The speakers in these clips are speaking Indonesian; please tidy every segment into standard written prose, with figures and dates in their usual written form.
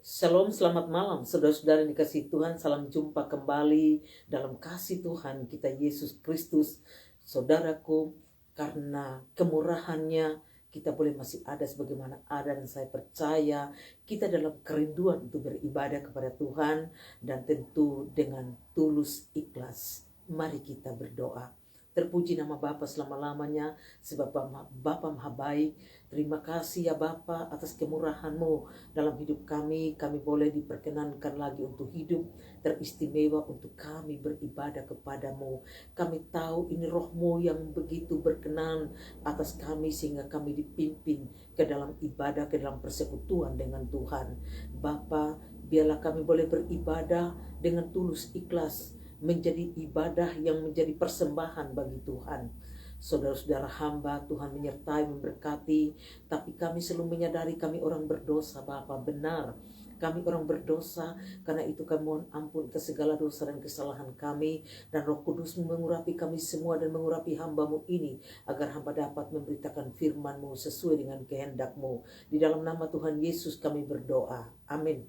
Shalom, selamat malam, saudara-saudara yang dikasihi Tuhan. Salam jumpa kembali dalam kasih Tuhan kita Yesus Kristus. Saudaraku, karena kemurahannya kita boleh masih ada sebagaimana ada, dan saya percaya kita dalam kerinduan untuk beribadah kepada Tuhan, dan tentu dengan tulus ikhlas. Mari kita berdoa. Terpuji nama Bapa selama-lamanya, sebab Bapa Maha Baik. Terima kasih ya Bapa atas kemurahan-Mu dalam hidup kami. Kami boleh diperkenankan lagi untuk hidup teristimewa, untuk kami beribadah kepadamu. Kami tahu ini Roh-Mu yang begitu berkenan atas kami, sehingga kami dipimpin ke dalam ibadah, ke dalam persekutuan dengan Tuhan. Bapa, biarlah kami boleh beribadah dengan tulus ikhlas, menjadi ibadah yang menjadi persembahan bagi Tuhan. Saudara-saudara hamba, Tuhan menyertai, memberkati, tapi kami selalu menyadari kami orang berdosa, Bapa. Benar, kami orang berdosa, karena itu kami mohon ampun ke segala dosa dan kesalahan kami, dan Roh Kudus mengurapi kami semua dan mengurapi hamba-Mu ini, agar hamba dapat memberitakan firman-Mu sesuai dengan kehendak-Mu. Di dalam nama Tuhan Yesus kami berdoa, amin.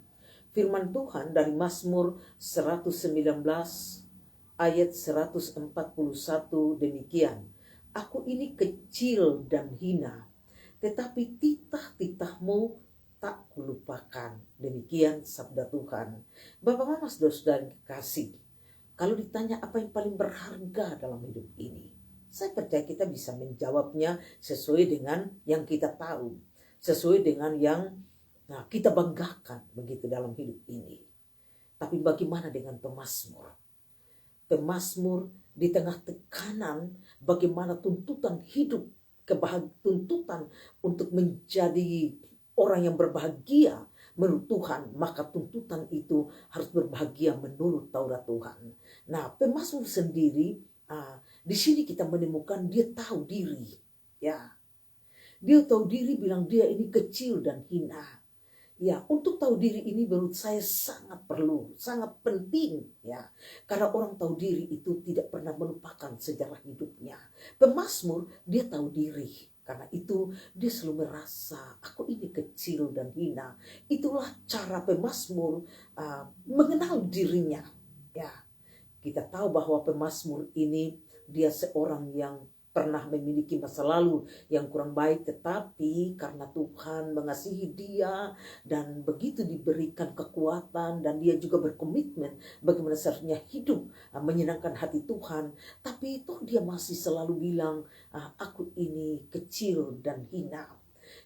Firman Tuhan dari Mazmur 119 ayat 141 demikian. Aku ini kecil dan hina, tetapi titah-titah-Mu tak kulupakan. Demikian sabda Tuhan. Bapak Mama, saudara-saudara kasih, kalau ditanya apa yang paling berharga dalam hidup ini, saya percaya kita bisa menjawabnya sesuai dengan yang kita tahu, sesuai dengan yang kita banggakan begitu dalam hidup ini. Tapi bagaimana dengan pemazmur? Pemazmur di tengah tekanan, bagaimana tuntutan hidup, tuntutan untuk menjadi orang yang berbahagia menurut Tuhan, maka tuntutan itu harus berbahagia menurut Taurat Tuhan. Nah, pemazmur sendiri, di sini kita menemukan dia tahu diri, ya. Dia tahu diri, bilang dia ini kecil dan hina. Ya, untuk tahu diri ini menurut saya sangat perlu, sangat penting ya. Karena orang tahu diri itu tidak pernah melupakan sejarah hidupnya. Pemazmur dia tahu diri. Karena itu dia selalu merasa aku ini kecil dan hina. Itulah cara pemazmur mengenal dirinya. Ya, kita tahu bahwa pemazmur ini dia seorang yang pernah memiliki masa lalu yang kurang baik, tetapi karena Tuhan mengasihi dia dan begitu diberikan kekuatan, dan dia juga berkomitmen bagaimana seharusnya hidup menyenangkan hati Tuhan, tapi itu dia masih selalu bilang aku ini kecil dan hina.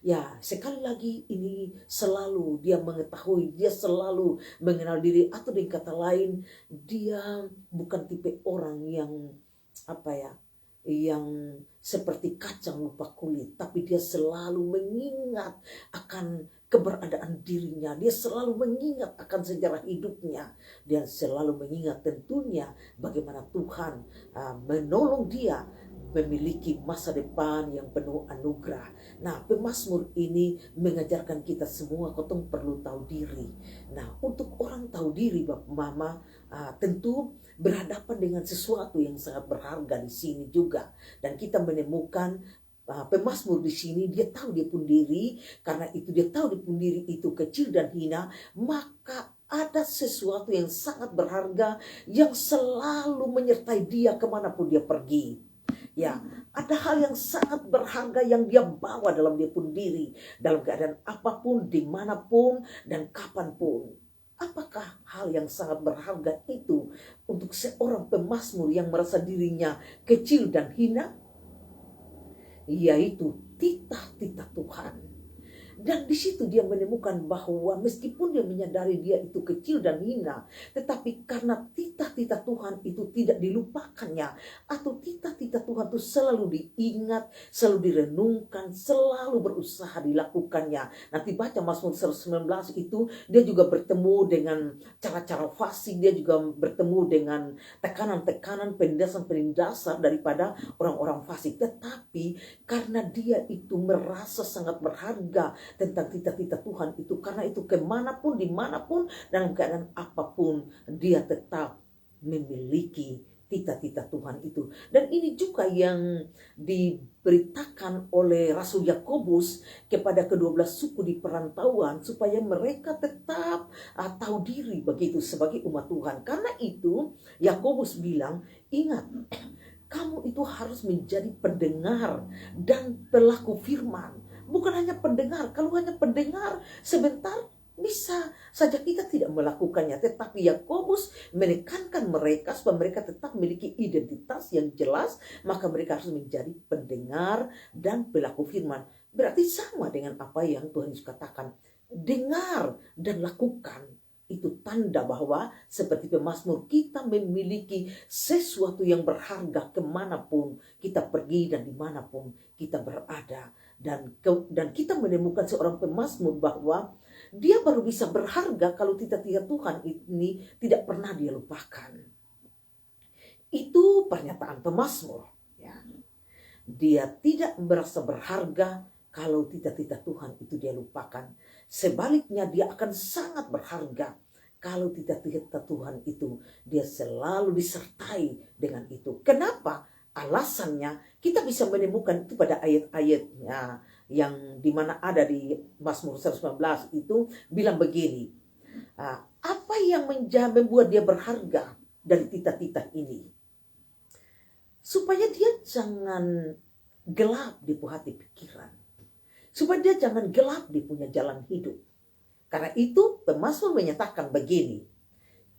Ya, sekali lagi ini selalu dia mengetahui, dia selalu mengenal diri, atau dengan kata lain dia bukan tipe orang yang yang seperti kacang lupa kulit, tapi dia selalu mengingat akan keberadaan dirinya, dia selalu mengingat akan sejarah hidupnya, dia selalu mengingat tentunya bagaimana Tuhan menolong dia memiliki masa depan yang penuh anugerah. Nah, pemazmur ini mengajarkan kita semua kotong perlu tahu diri. Nah, untuk orang tahu diri, Bapak Mama, tentu berhadapan dengan sesuatu yang sangat berharga di sini juga. Dan kita menemukan pemazmur di sini dia tahu dia pun diri, karena itu dia tahu dia pun diri itu kecil dan hina, maka ada sesuatu yang sangat berharga yang selalu menyertai dia kemanapun dia pergi. Ya, ada hal yang sangat berharga yang dia bawa dalam dia pun diri, dalam keadaan apapun, dimanapun, dan kapanpun. Apakah hal yang sangat berharga itu untuk seorang pemazmur yang merasa dirinya kecil dan hina? Yaitu titah-titah Tuhan. Dan di situ dia menemukan bahwa meskipun dia menyadari dia itu kecil dan hina, tetapi karena titah-titah Tuhan itu tidak dilupakannya, atau titah-titah Tuhan itu selalu diingat, selalu direnungkan, selalu berusaha dilakukannya. Nanti baca Mazmur 119 itu, dia juga bertemu dengan cara-cara fasik, dia juga bertemu dengan tekanan-tekanan, penindasan-penindasan daripada orang-orang fasik. Tetapi karena dia itu merasa sangat berharga tentang titah-titah Tuhan itu, karena itu kemanapun, dimanapun, dalam keadaan apapun, dia tetap memiliki tita-tita Tuhan itu. Dan ini juga yang diberitakan oleh Rasul Yakobus kepada kedua belas suku di perantauan, supaya mereka tetap tahu diri begitu sebagai umat Tuhan. Karena itu Yakobus bilang, ingat, kamu itu harus menjadi pendengar dan pelaku firman. Bukan hanya pendengar. Kalau hanya pendengar sebentar, bisa saja kita tidak melakukannya. Tetapi Yakobus menekankan mereka supaya mereka tetap memiliki identitas yang jelas. Maka mereka harus menjadi pendengar dan pelaku firman. Berarti sama dengan apa yang Tuhan Yesus katakan. Dengar dan lakukan. Itu tanda bahwa seperti pemazmur, kita memiliki sesuatu yang berharga kemanapun kita pergi dan dimanapun kita berada. Dan kita menemukan seorang pemazmur bahwa dia baru bisa berharga kalau tita-tita Tuhan ini tidak pernah dia lupakan. Itu pernyataan pemazmur. Ya. Dia tidak merasa berharga kalau tita-tita Tuhan itu dia lupakan. Sebaliknya dia akan sangat berharga kalau tita-tita Tuhan itu dia selalu disertai dengan itu. Kenapa? Alasannya kita bisa menemukan itu pada ayat-ayatnya yang dimana ada di Mazmur 119 itu bilang begini. Apa yang membuat dia berharga dari tita-tita ini? Supaya dia jangan gelap di hati pikiran. Supaya dia jangan gelap di punya jalan hidup. Karena itu pemazmur menyatakan begini.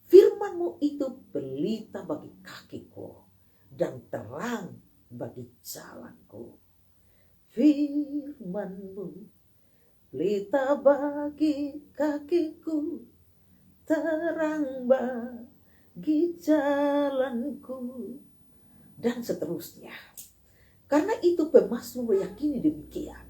Firman-Mu itu pelita bagi kakiku dan terang bagi jalanku. Firman-Mu pelita bagi kakiku, terang bagi jalanku, dan seterusnya. Karena itu pemazmur meyakini demikian.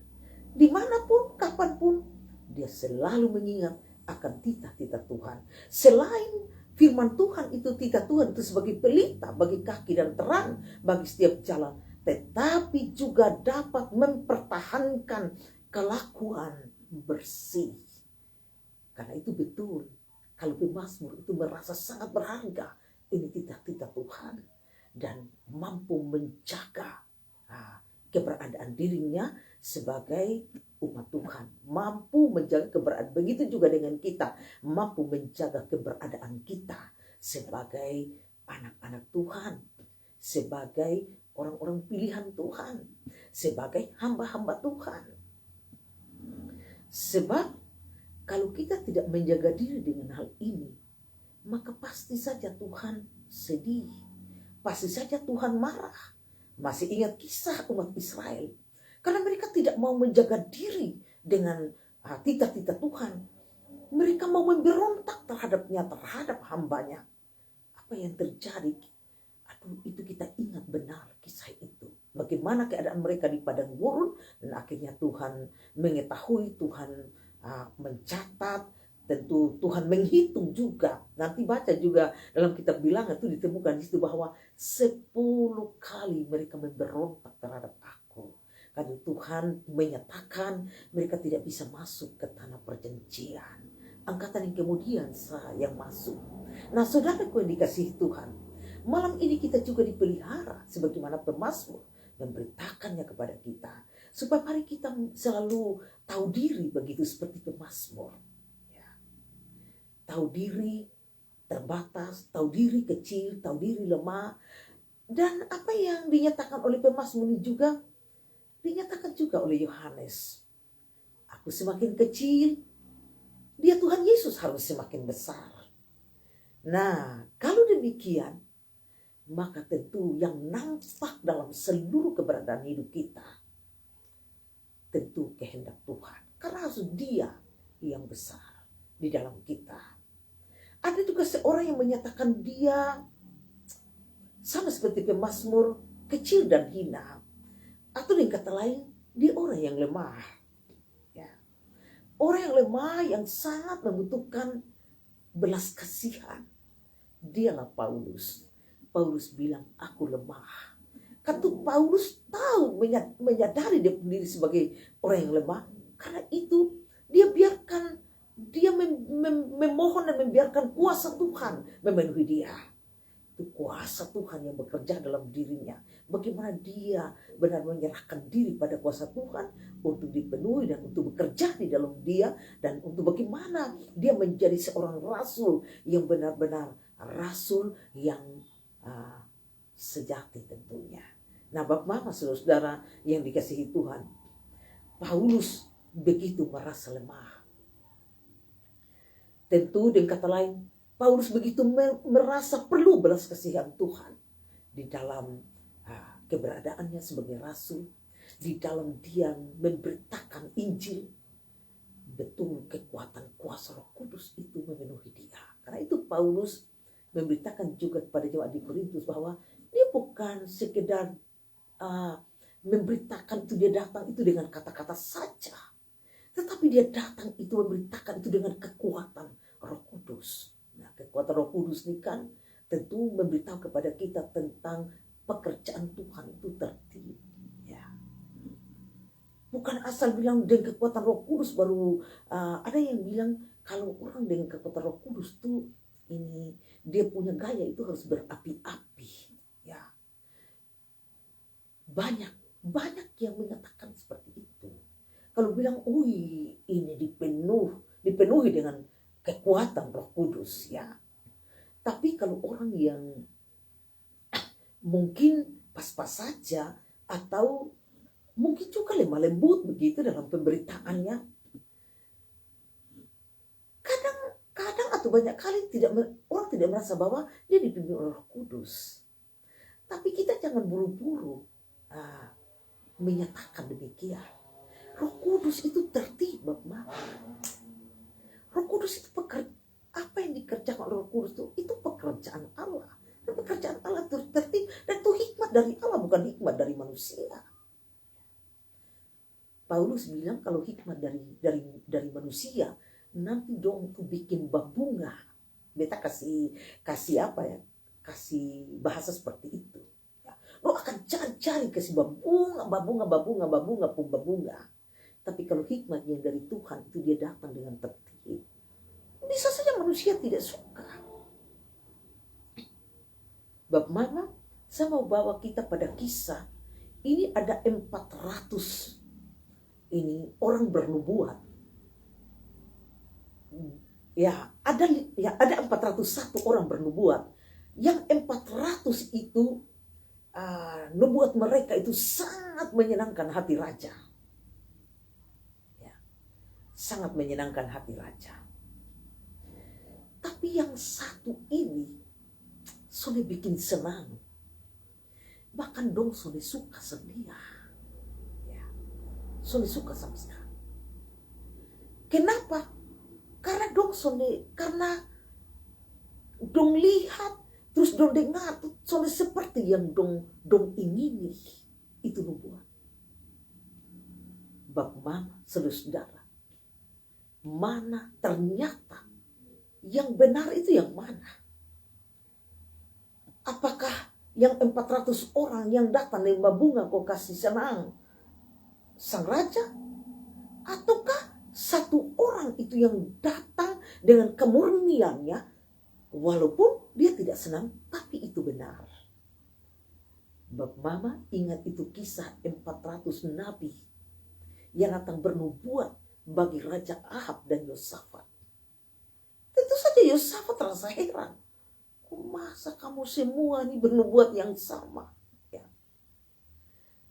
Dimanapun, kapanpun, dia selalu mengingat akan tita-tita Tuhan. Selain firman Tuhan itu, tita Tuhan itu sebagai pelita bagi kaki dan terang bagi setiap jalan, tetapi juga dapat mempertahankan kelakuan bersih. Karena itu betul, kalau pemazmur itu merasa sangat berharga, ini tita-tita Tuhan, dan mampu menjaga keberadaan dirinya sebagai umat Tuhan, mampu menjaga keberadaan. Begitu juga dengan kita, mampu menjaga keberadaan kita sebagai anak-anak Tuhan, sebagai orang-orang pilihan Tuhan, sebagai hamba-hamba Tuhan. Sebab kalau kita tidak menjaga diri dengan hal ini, maka pasti saja Tuhan sedih, pasti saja Tuhan marah. Masih ingat kisah umat Israel, karena mereka tidak mau menjaga diri dengan tita-tita Tuhan. Mereka mau memberontak terhadap hambanya. Apa yang terjadi? Itu kita ingat benar kisah itu. Bagaimana keadaan mereka di padang gurun, dan akhirnya Tuhan mengetahui, Tuhan mencatat, tentu Tuhan menghitung juga. Nanti baca juga dalam kitab Bilangan itu ditemukan di situ bahwa 10 kali mereka memberontak terhadap aku. Karena Tuhan menyatakan mereka tidak bisa masuk ke tanah perjanjian. Angkatan yang kemudian yang masuk. Nah, saudaraku yang dikasihi Tuhan, malam ini kita juga dipelihara sebagaimana pemazmur memberitakannya kepada kita. Supaya mari kita selalu tahu diri begitu seperti pemazmur. Tahu diri terbatas, tahu diri kecil, tahu diri lemah. Dan apa yang dinyatakan oleh pemazmur ini juga dinyatakan juga oleh Yohanes. Aku semakin kecil, dia Tuhan Yesus harus semakin besar. Nah, kalau demikian, maka tentu yang nampak dalam seluruh keberadaan hidup kita, tentu kehendak Tuhan. Karena harus dia yang besar di dalam kita. Ada juga seorang yang menyatakan dia sama seperti pemazmur, kecil dan hina. Atau dengan kata lain, dia orang yang lemah. Ya. Orang yang lemah yang sangat membutuhkan belas kasihan. Dialah Paulus. Paulus bilang, aku lemah. Karena Paulus tahu, menyadari dia sendiri sebagai orang yang lemah. Karena itu dia biarkan, dia memohon dan membiarkan kuasa Tuhan memenuhi dia. Itu kuasa Tuhan yang bekerja dalam dirinya. Bagaimana dia benar menyerahkan diri pada kuasa Tuhan untuk dipenuhi dan untuk bekerja di dalam dia. Dan untuk bagaimana dia menjadi seorang rasul yang benar-benar rasul yang sejati tentunya. Nah, Bapak Mama saudara-saudara yang dikasihi Tuhan, Paulus begitu merasa lemah. Tentu dengan kata lain, Paulus begitu merasa perlu belas kasihan Tuhan di dalam keberadaannya sebagai rasul, di dalam dia memberitakan Injil. Betul kekuatan kuasa Roh Kudus itu memenuhi dia. Karena itu Paulus memberitakan juga kepada jemaat di Korintus bahwa dia bukan sekedar memberitakan itu, dia datang itu dengan kata-kata saja. Tetapi dia datang itu memberitakan itu dengan kekuatan Roh Kudus. Nah, kekuatan Roh Kudus ini kan tentu memberitahu kepada kita tentang pekerjaan Tuhan itu tertib. Ya. Bukan asal bilang dengan kekuatan Roh Kudus baru ada yang bilang kalau orang dengan kekuatan Roh Kudus tuh ini dia punya gaya itu harus berapi-api. Ya. Banyak yang mengatakan seperti itu. Kalau bilang, ini dipenuhi dengan kekuatan Roh Kudus, ya. Tapi kalau orang yang mungkin pas-pas saja atau mungkin juga lemah lembut begitu dalam pemberitaannya, kadang atau banyak kali orang tidak merasa bahwa dia dipimpin oleh Roh Kudus. Tapi kita jangan buru-buru menyatakan demikian. Roh Kudus itu tertib, Bapak. Roh Kudus itu apa yang dikerjakan oleh Roh Kudus itu pekerjaan Allah. Dan pekerjaan Allah itu tertib dan itu hikmat dari Allah, bukan hikmat dari manusia. Paulus bilang kalau hikmat dari manusia, nanti dong tuh bikin babunga. Beta kasih apa ya? Kasih bahasa seperti itu. Lo akan cari-cari kasih babunga. Tapi kalau hikmat yang dari Tuhan itu dia datang dengan tertib. Bisa saja manusia tidak suka. Bapak Mama, saya mau bawa kita pada kisah. Ini ada 400 ini orang bernubuat. Ya, ada 401 orang bernubuat. Yang 400 itu nubuat mereka itu sangat menyenangkan hati raja. Sangat menyenangkan hati raja. Tapi yang satu ini sudah bikin senang. Bahkan dong sudah suka sedia. Ya. Sudah suka sama sekali. Kenapa? Karena dong lihat, terus dong dengar, sudah seperti yang dong ingini. Itu nubuat. Bapak Mama, saudara-saudara. Mana ternyata yang benar itu yang mana? Apakah yang 400 orang yang datang lima bunga kau kasih senang sang raja? Ataukah satu orang itu yang datang dengan kemurniannya walaupun dia tidak senang tapi itu benar? Bapak Mama ingat itu kisah 400 nabi yang datang bernubuat bagi Raja Ahab dan Yosafat. Tentu saja Yosafat terasa heran. Masa kamu semua ini bernubuat yang sama? Ya.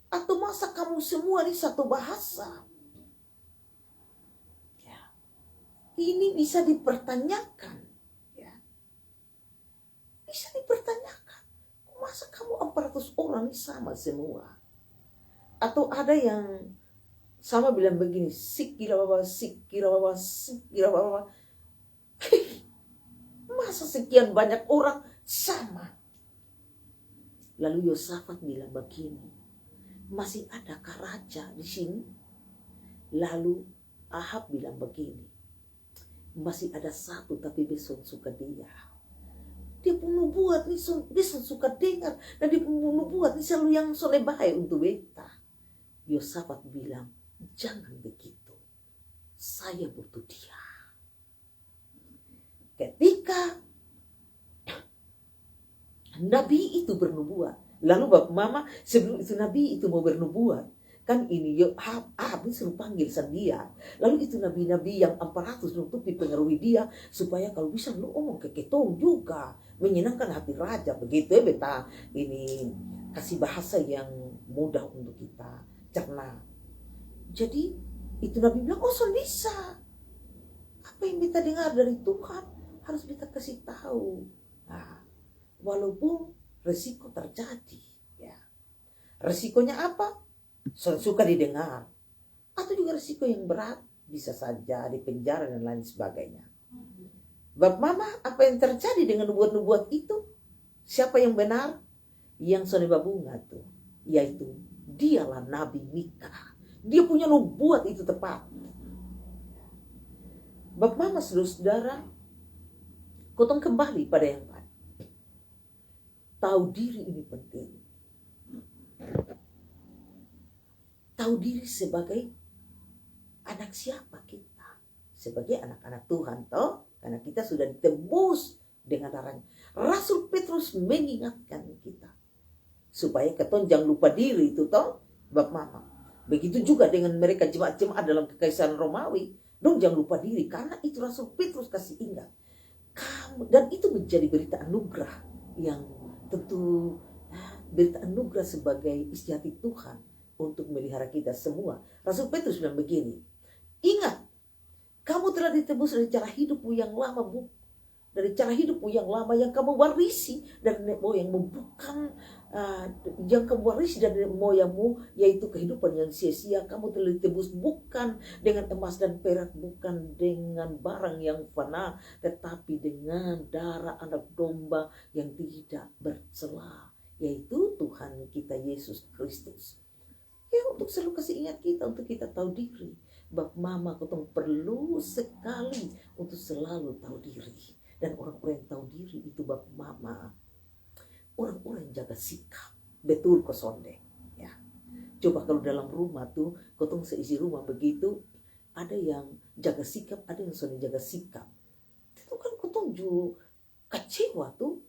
Atau masa kamu semua ini satu bahasa? Ya. Ini bisa dipertanyakan. Ya. Bisa dipertanyakan. Masa kamu 400 orang ini sama semua? Atau ada yang sama bilang begini, sikira baba. Masa sekian banyak orang sama? Lalu Yosafat bilang begini, masih adakah raja di sini? Lalu Ahab bilang begini, masih ada satu tapi besok suka dia. Dia pun buat nih, besok suka dengar. Dan dia pun buat nih selalu yang soleh baik untuk beta. Yosafat bilang, jangan begitu. Saya butuh dia. Ketika Nabi itu bernubuat. Lalu Bapak Mama, sebelum itu Nabi itu mau bernubuat, kan ini Ahab suruh panggil dia. Lalu itu nabi-nabi yang 400 nutupi pengaruhi dia, supaya kalau bisa lu omong ke ketong juga, menyenangkan hati raja. Begitu ya beta, ini kasih bahasa yang mudah untuk kita cerna. Jadi itu nabi bilang, oh so bisa, apa yang kita dengar dari Tuhan harus kita kasih tahu. Nah, walaupun resiko terjadi, ya. Resikonya apa? Suka didengar, atau juga risiko yang berat, bisa saja di penjara dan lain sebagainya. Bapak Mama, apa yang terjadi dengan nubuat-nubuat itu? Siapa yang benar? Yang Soneba Bunga tuh, yaitu dialah Nabi Mika. Dia punya nubuat itu tepat. Bapak Mama, saudara-saudara, kotong kembali pada yang lain. Tahu diri ini penting. Tahu diri sebagai anak siapa kita, sebagai anak-anak Tuhan toh, karena kita sudah ditebus dengan darahnya. Rasul Petrus mengingatkan kita supaya ketong jangan lupa diri itu toh, Bapak Mama. Begitu juga dengan mereka jemaat-jemaat dalam kekaisaran Romawi, dong jangan lupa diri, karena itu Rasul Petrus kasih ingat. Dan itu menjadi berita anugerah yang tentu berita anugerah sebagai istihati Tuhan untuk melihara kita semua. Rasul Petrus bilang begini, ingat, kamu telah ditebus dari cara hidupmu yang lama, dari cara hidupmu yang lama yang kamu warisi dari nenek moyangmu, bukan yang kamu warisi dari nenek moyangmu, yaitu kehidupan yang sia-sia. Kamu telah ditebus bukan dengan emas dan perak, bukan dengan barang yang fana, tetapi dengan darah anak domba yang tidak bercela, yaitu Tuhan kita Yesus Kristus. Ya, untuk selalu kasih ingat kita, untuk kita tahu diri. Bapak Mama, kotong perlu sekali untuk selalu tahu diri. Dan orang-orang yang tahu diri itu Bapak Mama, orang-orang yang jaga sikap. Betul kosonde. Ya. Coba kalau dalam rumah tuh, kotong seisi rumah begitu, ada yang jaga sikap, ada yang sudah jaga sikap. Itu kan kotong juga kecewa tuh,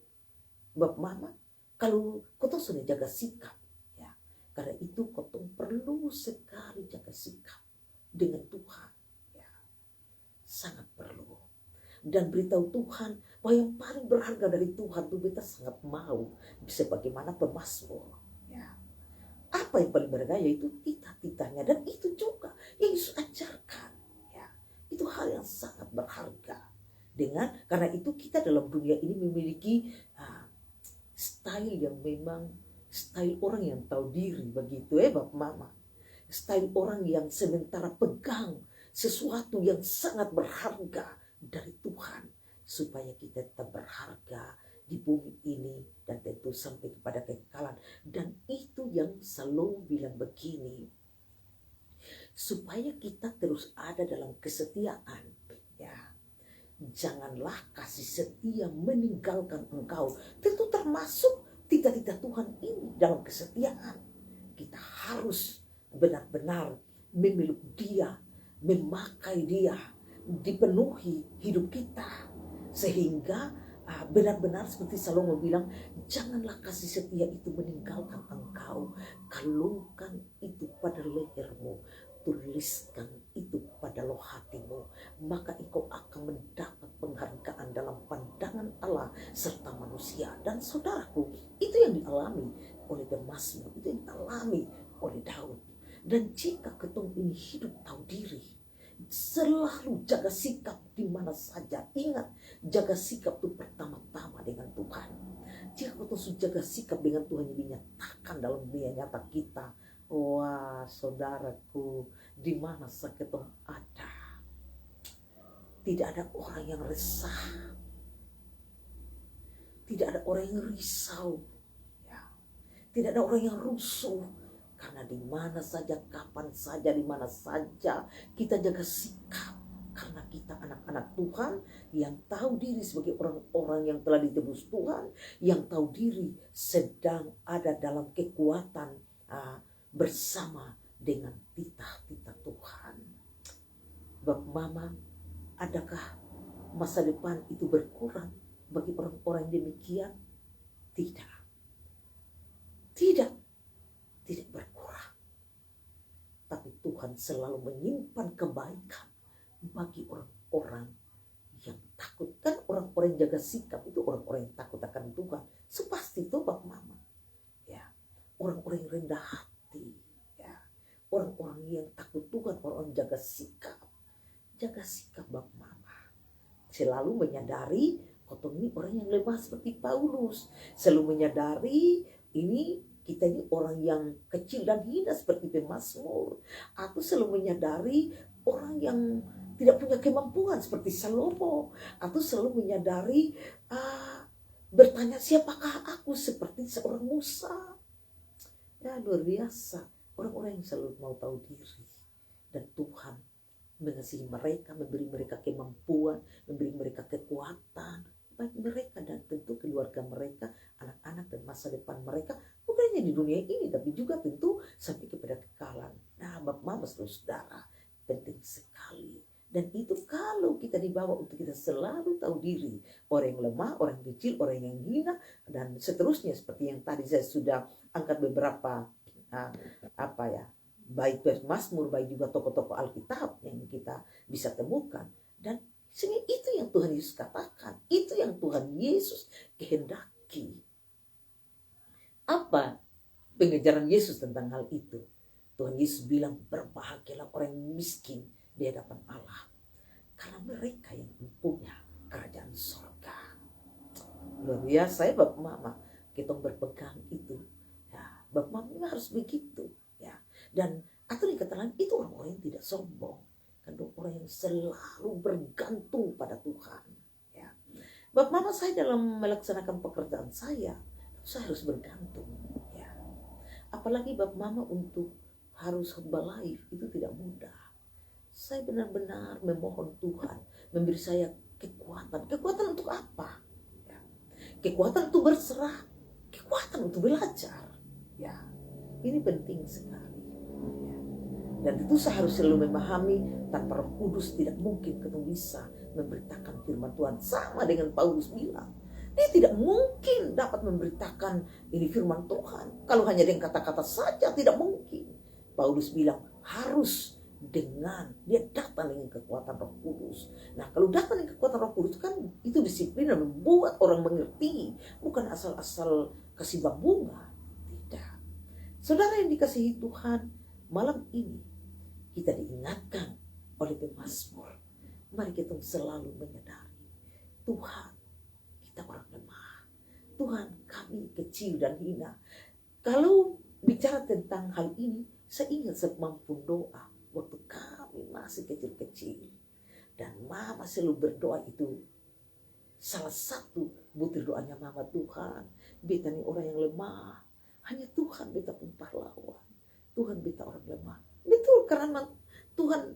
Bapak Mama, kalau kotong sudah jaga sikap. Karena itu kotong perlu sekali jaga sikap dengan Tuhan. Ya, sangat perlu. Dan beritahu Tuhan bahwa yang paling berharga dari Tuhan itu kita sangat mau. Sebagaimana pemazmur. Ya. Apa yang paling berharga? Yaitu titah-titahnya. Dan itu juga yang Yesus ajarkan. Ya. Itu hal yang sangat berharga. Karena itu kita dalam dunia ini memiliki style yang memang style orang yang tahu diri, begitu ya Bapak Mama. Style orang yang sementara pegang sesuatu yang sangat berharga dari Tuhan, supaya kita tetap berharga di bumi ini dan tentu sampai kepada kekekalan. Dan itu yang selalu bilang begini, supaya kita terus ada dalam kesetiaan. Ya, janganlah kasih setia meninggalkan engkau. Tentu termasuk titah-titah Tuhan ini dalam kesetiaan. Kita harus benar-benar memeluk Dia, memakai Dia, dipenuhi hidup kita. Sehingga benar-benar seperti Salomo bilang, janganlah kasih setia itu meninggalkan engkau. Kalungkan itu pada lehermu, tuliskan itu pada loh hatimu, maka engkau akan mendapat penghargaan dalam pandangan Allah serta manusia. Dan saudaraku, itu yang dialami oleh pemazmur, itu yang dialami oleh Daud. Dan jika ketong ini hidup tahu diri, selalu jaga sikap di mana saja. Ingat, jaga sikap itu pertama-tama dengan Tuhan. Jika ketong sudah jaga sikap dengan Tuhan yang dinyatakan dalam dunia nyata kita, wah saudaraku, di mana sakit ada, tidak ada orang yang resah, tidak ada orang yang risau, ya. Tidak ada orang yang rusuh, karena di mana saja, kapan saja, di mana saja kita jaga sikap, karena kita anak-anak Tuhan yang tahu diri sebagai orang-orang yang telah ditebus Tuhan, yang tahu diri sedang ada dalam kekuatan bersama dengan titah-titah Tuhan. Bapak Mama, adakah masa depan itu berkurang bagi orang-orang yang demikian? Tidak. Tidak. Tidak berkurang. Tapi Tuhan selalu menyimpan kebaikan bagi orang-orang yang takut. Kan orang-orang yang jaga sikap itu orang-orang yang takut akan Tuhan. Sepasti itu Bapak Mama. Ya, orang-orang yang rendah hati. Ya, orang-orang yang takut Tuhan, orang-orang yang jaga sikap. Jaga sikap Bapak Mama. Selalu menyadari kotong ini orang yang lemah seperti Paulus. Selalu menyadari ini kita ini orang yang kecil dan hina seperti pemazmur. Atau selalu menyadari orang yang tidak punya kemampuan seperti Salomo. Atau selalu menyadari bertanya siapakah aku seperti seorang Musa. Ya luar biasa. Orang-orang yang selalu mau tahu diri. Dan Tuhan mengasihi mereka, memberi mereka kemampuan, memberi mereka kekuatan. Baik mereka dan tentu keluarga mereka, anak-anak dan masa depan mereka, bukan hanya di dunia ini, tapi juga tentu sampai kepada kekalan. Nah, Bapak Mama saudara, penting sekali. Dan itu kalau kita dibawa untuk kita selalu tahu diri, orang yang lemah, orang yang kecil, orang yang hina, dan seterusnya seperti yang tadi saya sudah angkat beberapa baik Mazmur, baik juga tokoh-tokoh Alkitab yang kita bisa temukan. Dan sehingga itu yang Tuhan Yesus katakan. Itu yang Tuhan Yesus kehendaki. Apa pengejaran Yesus tentang hal itu? Tuhan Yesus bilang berbahagialah orang yang miskin di hadapan Allah. Karena mereka yang mempunyai kerajaan surga. Luar biasa ya Bapak Mama. Kita berpegang itu. Ya, Bapak Mama harus begitu. Ya. Dan atau dikatakan itu orang-orang yang tidak sombong. Orang yang selalu bergantung pada Tuhan. Ya. Bapak Mama, saya dalam melaksanakan pekerjaan saya harus bergantung. Ya. Apalagi Bapak Mama untuk harus khotbah live itu tidak mudah. Saya benar-benar memohon Tuhan memberi saya kekuatan. Kekuatan untuk apa? Ya. Kekuatan untuk berserah, kekuatan untuk belajar. Ya. Ini penting sekali. Ya. Dan itu saya harus selalu memahami tanpa Roh Kudus tidak mungkin kita bisa memberitakan firman Tuhan. Sama dengan Paulus bilang, dia tidak mungkin dapat memberitakan ini firman Tuhan kalau hanya dengan kata-kata saja, tidak mungkin. Paulus bilang harus dengan dia datang dengan kekuatan Roh Kudus. Nah, kalau datang dengan kekuatan Roh Kudus kan itu disiplin dan membuat orang mengerti, bukan asal-asal kasih bunga. Tidak. Saudara yang dikasihi Tuhan, malam ini kita diingatkan oleh pemazmur. Mari kita selalu menyadari Tuhan, kita orang lemah. Tuhan, kami kecil dan hina. Kalau bicara tentang hal ini, saya ingat semampu doa waktu kami masih kecil-kecil. Dan Mama selalu berdoa itu. Salah satu butir doanya Mama, Tuhan, beta ini orang yang lemah. Hanya Tuhan beta pun pahlawan. Tuhan beta orang lemah. Betul, karena Tuhan,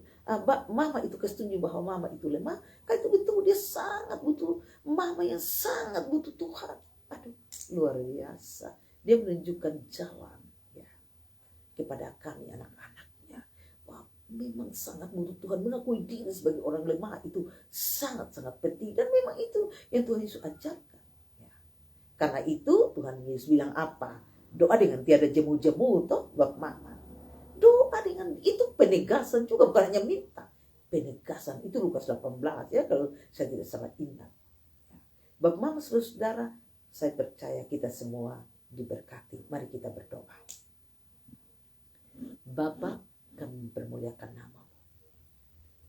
Mama itu setuju bahwa Mama itu lemah. Karena itu betul, dia sangat butuh, Mama yang sangat butuh Tuhan. Aduh, luar biasa. Dia menunjukkan jalan ya kepada kami anak-anaknya. Wah, memang sangat butuh Tuhan. Mengakui diri sebagai orang lemah itu sangat-sangat penting. Dan memang itu yang Tuhan Yesus ajarkan. Ya. Karena itu Tuhan Yesus bilang apa? Doa dengan tiada jemu-jemu, toh Bapak Mama. Doa dengan itu penegasan juga, bukan hanya minta. Penegasan itu Lukas 18 ya, kalau saya tidak salah ingat. Bapak Mama saudara, saya percaya kita semua diberkati. Mari kita berdoa. Bapa, kami permuliakan nama-Mu.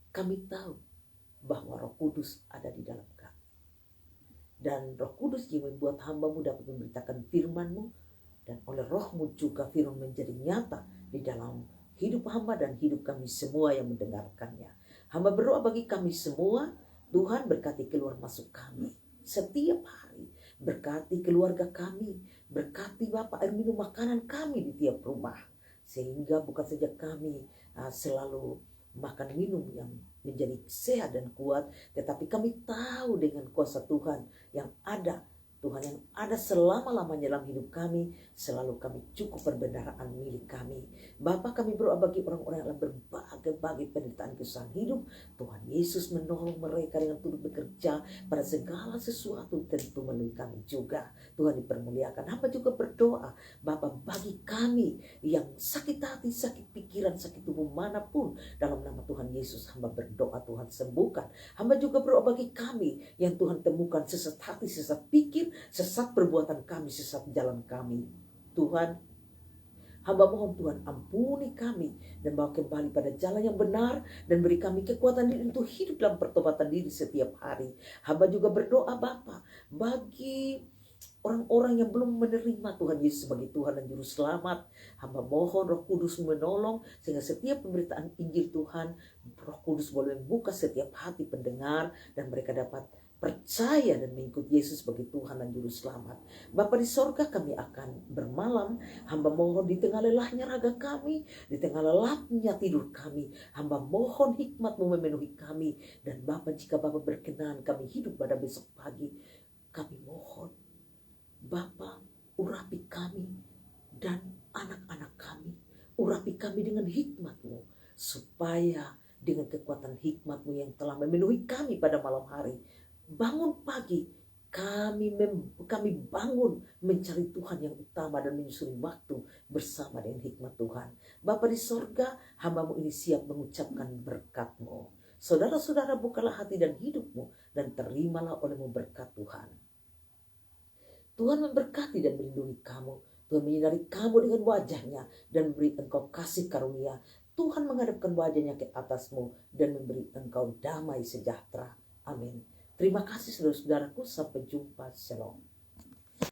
Kami tahu bahwa Roh Kudus ada di dalam kami. Dan Roh Kudus yang membuat hamba-Mu dapat memberitakan firman-Mu. Dan oleh Roh-Mu juga firman menjadi nyata di dalam hidup hamba dan hidup kami semua yang mendengarkannya. Hamba berdoa bagi kami semua, Tuhan berkati keluar masuk kami setiap hari. Berkati keluarga kami, berkati Bapak air minum makanan kami di tiap rumah. Sehingga bukan saja kami selalu makan minum yang menjadi sehat dan kuat, tetapi kami tahu dengan kuasa Tuhan yang ada, Tuhan yang ada selama-lamanya dalam hidup kami, selalu kami cukup perbendaharaan milik kami. Bapa, kami berdoa bagi orang-orang yang dalam berbagai penderitaan kesusahan hidup. Tuhan Yesus menolong mereka dengan turut bekerja pada segala sesuatu, tentu melalui kami juga. Tuhan dipermuliakan. Hamba juga berdoa, Bapa, bagi kami yang sakit hati, sakit pikiran, sakit tubuh manapun, dalam nama Tuhan Yesus hamba berdoa, Tuhan sembuhkan. Hamba juga berdoa bagi kami yang Tuhan temukan sesat hati, sesat pikir, sesat perbuatan kami, sesat jalan kami. Tuhan, hamba mohon Tuhan ampuni kami dan bawa kembali pada jalan yang benar dan beri kami kekuatan diri untuk hidup dalam pertobatan diri setiap hari. Hamba juga berdoa Bapa bagi orang-orang yang belum menerima Tuhan Yesus sebagai Tuhan dan Juru Selamat. Hamba mohon Roh Kudus menolong sehingga setiap pemberitaan Injil Tuhan, Roh Kudus boleh membuka setiap hati pendengar dan mereka dapat percaya dan mengikut Yesus sebagai Tuhan dan Juru Selamat. Bapa di sorga, kami akan bermalam. Hamba mohon di tengah lelahnya raga kami, di tengah lelapnya tidur kami, hamba mohon hikmat-Mu memenuhi kami. Dan Bapa, jika Bapa berkenan kami hidup pada besok pagi, kami mohon Bapa, urapi kami dan anak-anak kami. Urapi kami dengan hikmat-Mu, supaya dengan kekuatan hikmat-Mu yang telah memenuhi kami pada malam hari, bangun pagi, kami bangun mencari Tuhan yang utama dan menyusun waktu bersama dengan hikmat Tuhan. Bapa di sorga, hamba-Mu ini siap mengucapkan berkat-Mu. Saudara-saudara, bukalah hati dan hidup-Mu dan terimalah oleh-Mu berkat Tuhan. Tuhan memberkati dan melindungi kamu. Tuhan menyinari kamu dengan wajahnya dan memberi engkau kasih karunia. Tuhan menghadapkan wajahnya ke atasmu dan memberi engkau damai sejahtera. Amin. Terima kasih saudara-saudaraku. Sampai jumpa. Shalom.